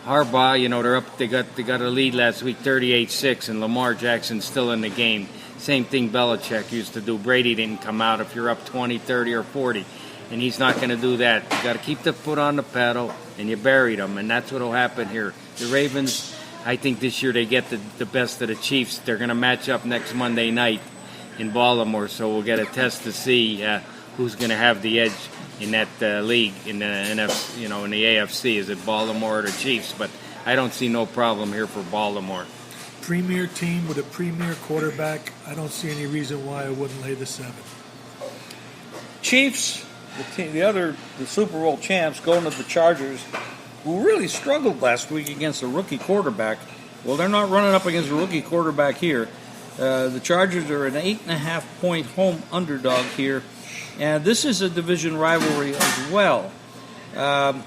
Harbaugh, they're up. They got a lead last week, 38-6, and Lamar Jackson's still in the game. Same thing Belichick used to do. Brady didn't come out if you're up 20, 30, or 40, and he's not going to do that. You got to keep the foot on the pedal, and you buried them, and that's what will happen here. The Ravens, I think this year they get the best of the Chiefs. They're going to match up next Monday night in Baltimore, so we'll get a test to see who's going to have the edge in that league in the in the AFC. Is it Baltimore or the Chiefs? But I don't see no problem here for Baltimore. Premier team with a premier quarterback. I don't see any reason why I wouldn't lay the 7. Chiefs, the Super Bowl champs, going to the Chargers, who really struggled last week against a rookie quarterback. Well, they're not running up against a rookie quarterback here. The Chargers are an 8.5-point home underdog here, and this is a division rivalry as well.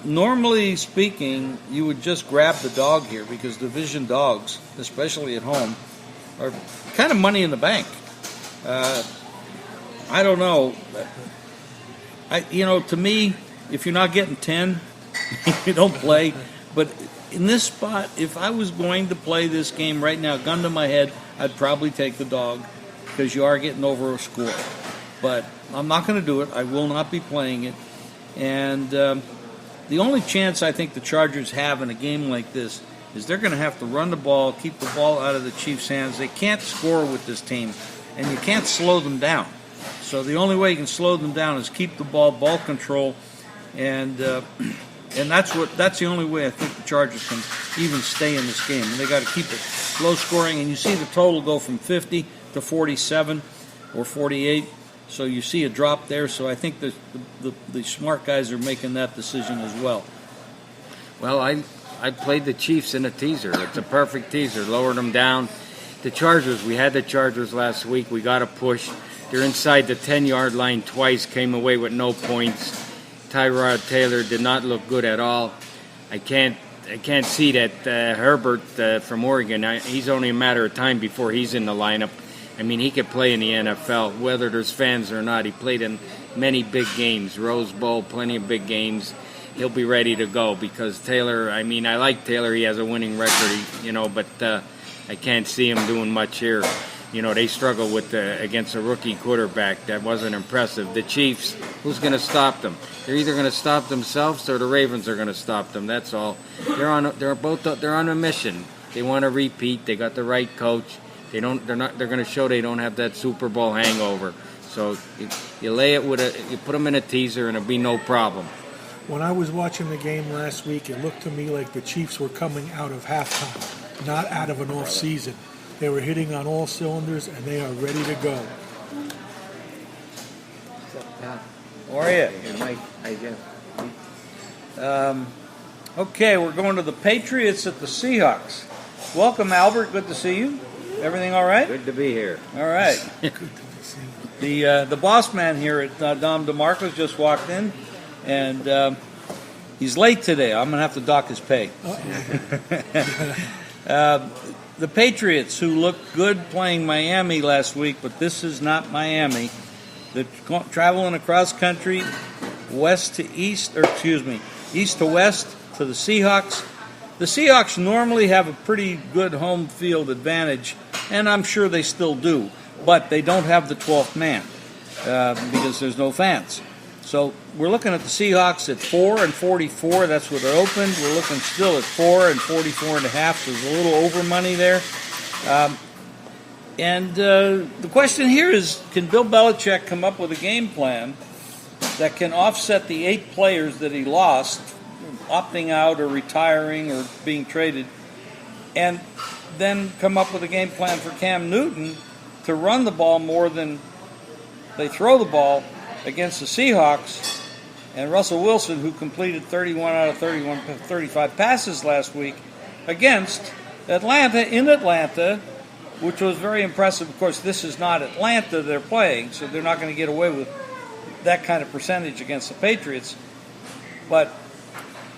Normally speaking, you would just grab the dog here because division dogs, especially at home, are kind of money in the bank. I don't know. To me, if you're not getting 10, you don't play. But in this spot, if I was going to play this game right now, gun to my head, I'd probably take the dog because you are getting over a score. But I'm not going to do it. I will not be playing it. And the only chance I think the Chargers have in a game like this is they're going to have to run the ball, keep the ball out of the Chiefs' hands. They can't score with this team, and you can't slow them down. So the only way you can slow them down is keep the ball control, and that's the only way I think the Chargers can even stay in this game. And they got to keep it low scoring, and you see the total go from 50 to 47 or 48. So you see a drop there. So I think the smart guys are making that decision as well. Well, I played the Chiefs in a teaser. It's a perfect teaser. Lowered them down. The Chargers, we had the Chargers last week. We got a push. They're inside the 10-yard line twice, came away with no points. Tyrod Taylor did not look good at all. I can't see that Herbert from Oregon, he's only a matter of time before he's in the lineup. I mean, he could play in the NFL, whether there's fans or not. He played in many big games, Rose Bowl, plenty of big games. He'll be ready to go because Taylor, I like Taylor. He has a winning record, but I can't see him doing much here. They struggle against a rookie quarterback. That wasn't impressive. The Chiefs, who's going to stop them? They're either going to stop themselves or the Ravens are going to stop them. That's all. They're on a mission. They want to repeat. They got the right coach. They're going to show they don't have that Super Bowl hangover. So you lay it you put them in a teaser and it'll be no problem. When I was watching the game last week, it looked to me like the Chiefs were coming out of halftime, not out of an off season. They were hitting on all cylinders and they are ready to go. How are you? Mike, hi Jim. Okay, we're going to the Patriots at the Seahawks. Welcome, Albert. Good to see you. Everything all right? Good to be here. All right. Good to see you. The boss man here at Dom DeMarco just walked in, and he's late today. I'm going to have to dock his pay. the Patriots, who looked good playing Miami last week, but this is not Miami. They're traveling across country, east to west to the Seahawks. The Seahawks normally have a pretty good home field advantage, and I'm sure they still do, but they don't have the 12th man because there's no fans. So we're looking at the Seahawks at 4-44. That's what it opened. We're looking still at 4-44.5. So there's a little over money there. The question here is, can Bill Belichick come up with a game plan that can offset the 8 players that he lost, opting out or retiring or being traded, and then come up with a game plan for Cam Newton to run the ball more than they throw the ball against the Seahawks, and Russell Wilson, who completed 31 out of 35 passes last week against Atlanta, which was very impressive. Of course, this is not Atlanta they're playing, so they're not going to get away with that kind of percentage against the Patriots. But,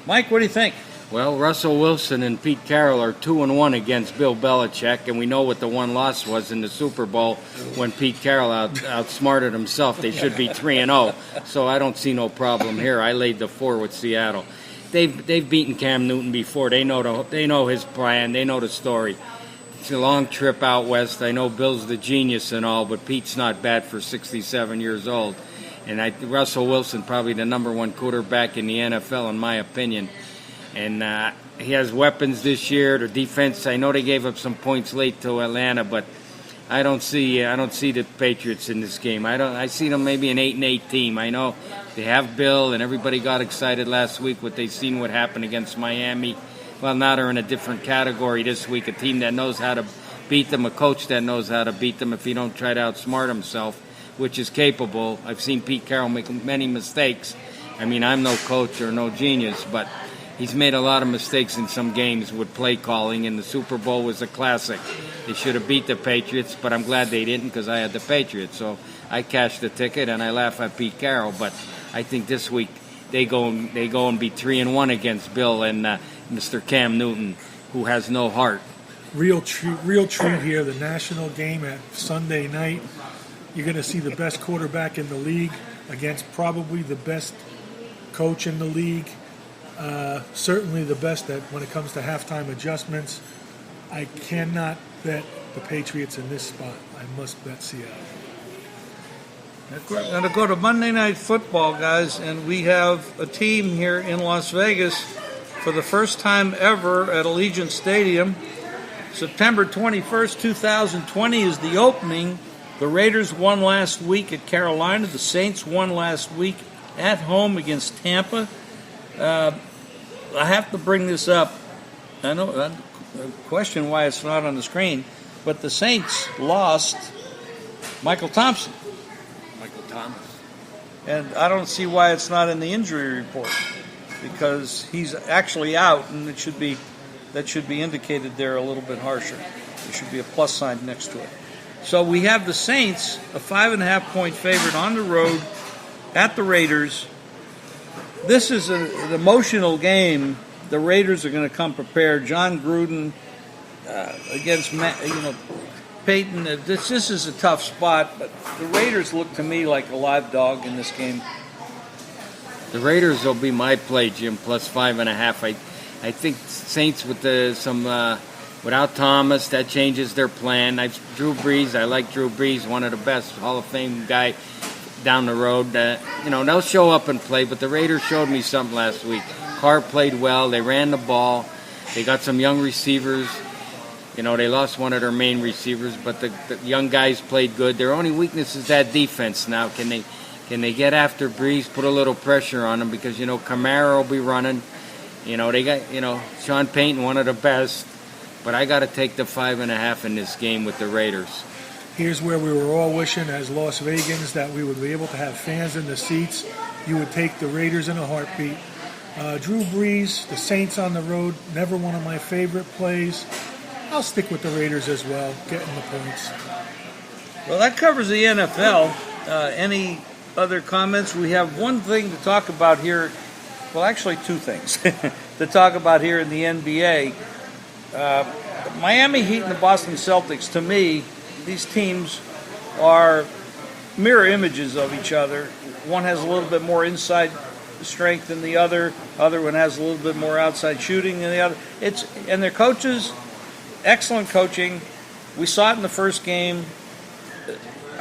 Mike, what do you think? Well, Russell Wilson and Pete Carroll are 2-1 against Bill Belichick, and we know what the one loss was in the Super Bowl when Pete Carroll outsmarted himself. They should be 3-0, so I don't see no problem here. I laid the 4 with Seattle. They've beaten Cam Newton before. They know his plan. They know the story. It's a long trip out west. I know Bill's the genius and all, but Pete's not bad for 67 years old. And Russell Wilson, probably the number 1 quarterback in the NFL, in my opinion. And he has weapons this year. The defense, I know they gave up some points late to Atlanta, but I don't see the Patriots in this game. I see them maybe an 8-8 team. I know they have Bill, and everybody got excited last week what they seen what happened against Miami. Well, now they're in a different category this week, a team that knows how to beat them, a coach that knows how to beat them if he don't try to outsmart himself, which is capable. I've seen Pete Carroll make many mistakes. I mean, I'm no coach or no genius, but he's made a lot of mistakes in some games with play calling, and the Super Bowl was a classic. They should have beat the Patriots, but I'm glad they didn't because I had the Patriots. So I cashed the ticket, and I laugh at Pete Carroll. But I think this week they go and be 3-1 against Bill and Mr. Cam Newton, who has no heart. Real treat here. The national game at Sunday night. You're going to see the best quarterback in the league against probably the best coach in the league. Certainly the best when it comes to halftime adjustments. I cannot bet the Patriots in this spot. I must bet Seattle. We're going to go to Monday Night Football, guys, and we have a team here in Las Vegas for the first time ever at Allegiant Stadium. September 21st, 2020 is the opening. The Raiders won last week at Carolina. The Saints won last week at home against Tampa. I have to bring this up. I know I question why it's not on the screen, but the Saints lost Michael Thompson. Michael Thomas. And I don't see why it's not in the injury report, because he's actually out, and that should be indicated there a little bit harsher. There should be a plus sign next to it. So we have the Saints, a 5.5-point favorite on the road at the Raiders. This is an emotional game. The Raiders are going to come prepared. John Gruden against Peyton. This is a tough spot, but the Raiders look to me like a live dog in this game. The Raiders will be my play, Jim, plus 5.5. I think Saints with without Thomas, that changes their plan. Drew Brees, I like Drew Brees, one of the best Hall of Fame guy down the road. They'll show up and play, but the Raiders showed me something last week. Carr played well. They ran the ball. They got some young receivers. They lost one of their main receivers, but the young guys played good. Their only weakness is that defense now. Can they get after Brees, put a little pressure on him? Because, Kamara will be running. They got, Sean Payton, one of the best. But I got to take the 5.5 in this game with the Raiders. Here's where we were all wishing as Las Vegans that we would be able to have fans in the seats. You would take the Raiders in a heartbeat. Drew Brees, the Saints on the road, never one of my favorite plays. I'll stick with the Raiders as well, getting the points. Well, that covers the NFL. Any other comments? We have one thing to talk about here. Well, actually, two things to talk about here in the NBA. Miami Heat and the Boston Celtics, to me, these teams are mirror images of each other. One has a little bit more inside strength than the other. Other one has a little bit more outside shooting than the other. And their coaches, excellent coaching. We saw it in the first game.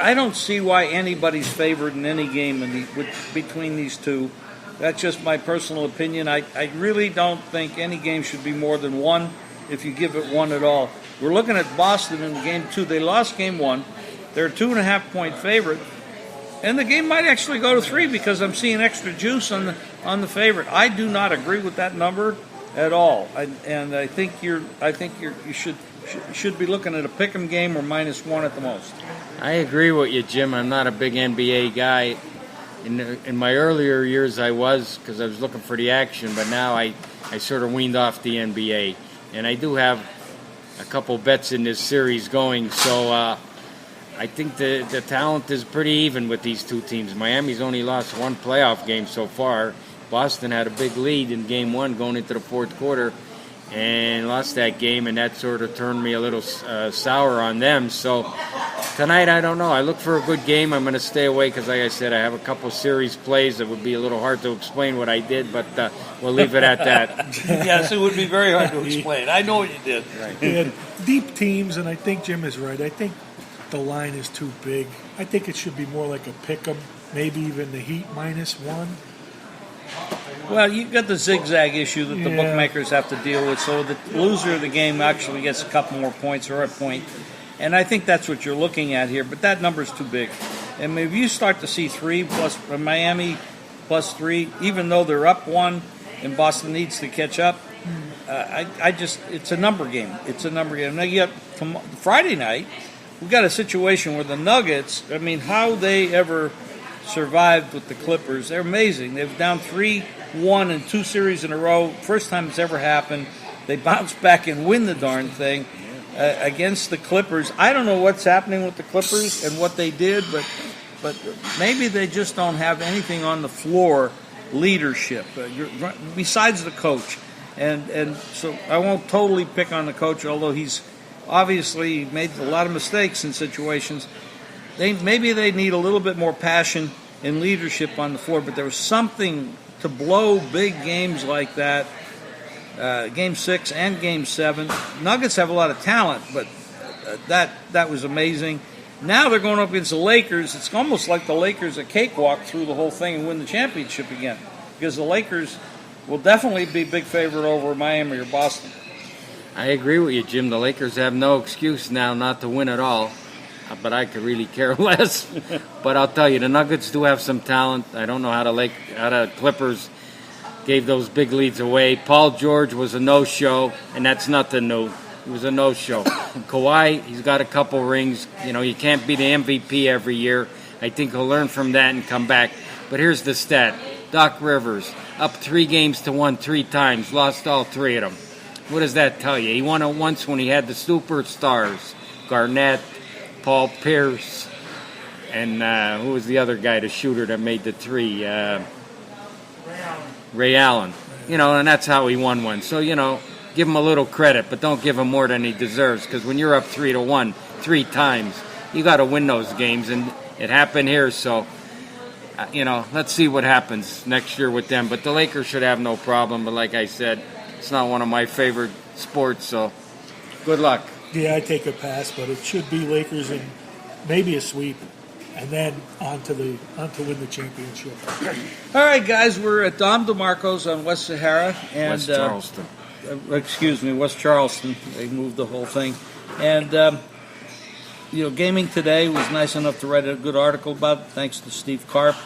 I don't see why anybody's favored in any game between these two. That's just my personal opinion. I really don't think any game should be more than one if you give it one at all. We're looking at Boston in game 2. They lost game 1. They're a 2.5-point favorite. And the game might actually go to 3 because I'm seeing extra juice on the favorite. I do not agree with that number at all. I think you should be looking at a pick'em game or -1 at the most. I agree with you, Jim. I'm not a big NBA guy. In my earlier years, I was, because I was looking for the action, but now I sort of weaned off the NBA. And I do have a couple bets in this series going, so I think the talent is pretty even with these two teams. Miami's only lost one playoff game so far. Boston had a big lead in game 1 going into the fourth quarter and lost that game, and that sort of turned me a little sour on them. So tonight, I don't know. I look for a good game. I'm going to stay away because, like I said, I have a couple series plays that would be a little hard to explain what I did, but we'll leave it at that. Yes, it would be very hard to explain. I know what you did. Right. We had deep teams, and I think Jim is right. I think the line is too big. I think it should be more like a pick'em, maybe even the Heat -1. Well, you've got the zigzag issue that the bookmakers have to deal with, so the loser of the game actually gets a couple more points or a point. And I think that's what you're looking at here, but that number's too big. And if you start to see 3 plus Miami +3, even though they're up 1 and Boston needs to catch up, it's a number game. It's a number game. Now you got Friday night, we've got a situation where the Nuggets, I mean, how they ever survived with the Clippers, they're amazing. They've down 3-1 in 2 series in a row. First time it's ever happened. They bounce back and win the darn thing against the Clippers. I don't know what's happening with the Clippers and what they did, but maybe they just don't have anything on the floor leadership besides the coach. And so I won't totally pick on the coach, although he's obviously made a lot of mistakes in situations. Maybe they need a little bit more passion and leadership on the floor, but there was something to blow big games like that, Game 6 and Game 7. Nuggets have a lot of talent, but that was amazing. Now they're going up against the Lakers. It's almost like the Lakers a cakewalk through the whole thing and win the championship again, because the Lakers will definitely be big favorite over Miami or Boston. I agree with you, Jim. The Lakers have no excuse now not to win at all, but I could really care less. But I'll tell you, the Nuggets do have some talent. I don't know how the Clippers gave those big leads away. Paul George was a no-show, and that's nothing new. He was a no-show. Kawhi, he's got a couple rings. You know, you can't be the MVP every year. I think he'll learn from that and come back. But here's the stat. Doc Rivers, up 3-1 3 times, lost all 3 of them. What does that tell you? He won it once when he had the superstars, Garnett, Paul Pierce, and who was the other guy, the shooter that made the 3? Ray Allen. You know, and that's how he won one. So, you know, give him a little credit, but don't give him more than he deserves, because when you're up 3-1 3 times, you got to win those games, and it happened here. So, you know, let's see what happens next year with them. But the Lakers should have no problem. But like I said, it's not one of my favorite sports, so good luck. Yeah, I take a pass, but it should be Lakers and maybe a sweep, and then on to win the championship. All right, guys, we're at Dom DeMarco's on West Sahara and West Charleston. West Charleston. They moved the whole thing, and you know, gaming today was nice enough to write a good article about it, thanks to Steve Karp.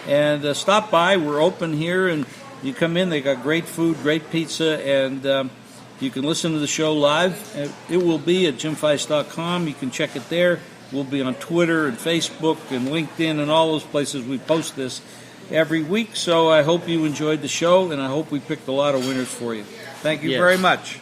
And stop by. We're open here, and you come in. They got great food, great pizza, and you can listen to the show live. It will be at jimfeist.com. You can check it there. We'll be on Twitter and Facebook and LinkedIn and all those places. We post this every week. So I hope you enjoyed the show, and I hope we picked a lot of winners for you. Thank you very much.